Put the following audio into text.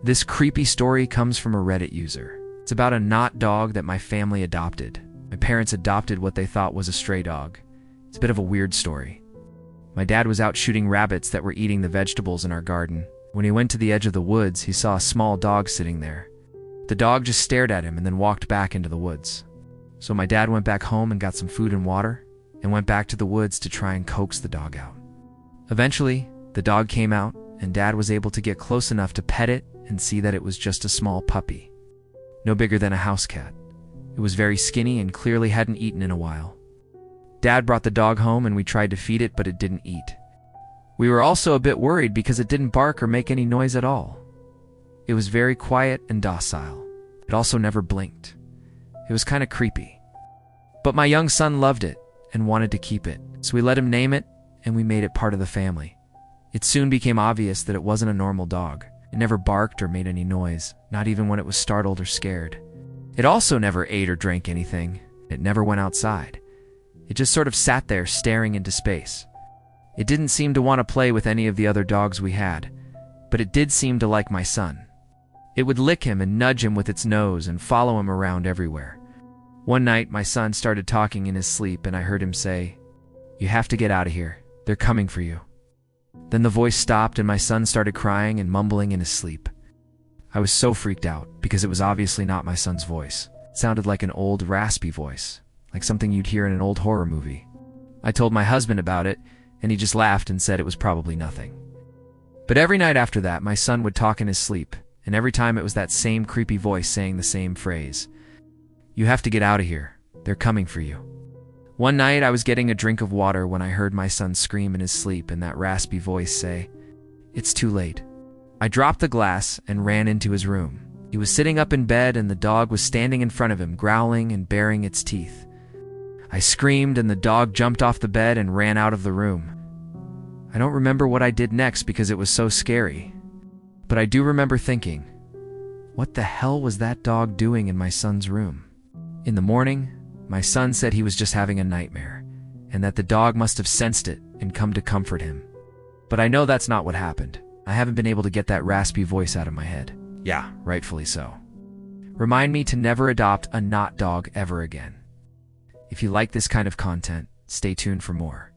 This creepy story comes from a Reddit user. It's about a not dog that my family adopted. My parents adopted what they thought was a stray dog. It's a bit of a weird story. My dad was out shooting rabbits that were eating the vegetables in our garden. When he went to the edge of the woods, he saw a small dog sitting there. The dog just stared at him and then walked back into the woods. So my dad went back home and got some food and water and went back to the woods to try and coax the dog out. Eventually, the dog came out and Dad was able to get close enough to pet it and see that it was just a small puppy. No bigger than a house cat. It was very skinny and clearly hadn't eaten in a while. Dad brought the dog home and we tried to feed it, but it didn't eat. We were also a bit worried because it didn't bark or make any noise at all. It was very quiet and docile. It also never blinked. It was kind of creepy. But my young son loved it and wanted to keep it, so we let him name it and we made it part of the family. It soon became obvious that it wasn't a normal dog. It never barked or made any noise, not even when it was startled or scared. It also never ate or drank anything. It never went outside. It just sort of sat there staring into space. It didn't seem to want to play with any of the other dogs we had, but it did seem to like my son. It would lick him and nudge him with its nose and follow him around everywhere. One night, my son started talking in his sleep and I heard him say, "You have to get out of here. They're coming for you." Then the voice stopped and my son started crying and mumbling in his sleep. I was so freaked out because it was obviously not my son's voice. It sounded like an old, raspy voice, like something you'd hear in an old horror movie. I told my husband about it, and he just laughed and said it was probably nothing. But every night after that, my son would talk in his sleep, and every time it was that same creepy voice saying the same phrase. "You have to get out of here. They're coming for you." One night, I was getting a drink of water when I heard my son scream in his sleep and that raspy voice say, "It's too late." I dropped the glass and ran into his room. He was sitting up in bed and the dog was standing in front of him, growling and baring its teeth. I screamed and the dog jumped off the bed and ran out of the room. I don't remember what I did next because it was so scary. But I do remember thinking, what the hell was that dog doing in my son's room? In the morning, my son said he was just having a nightmare, and that the dog must have sensed it and come to comfort him. But I know that's not what happened. I haven't been able to get that raspy voice out of my head. Yeah, rightfully so. Remind me to never adopt a not dog ever again. If you like this kind of content, stay tuned for more.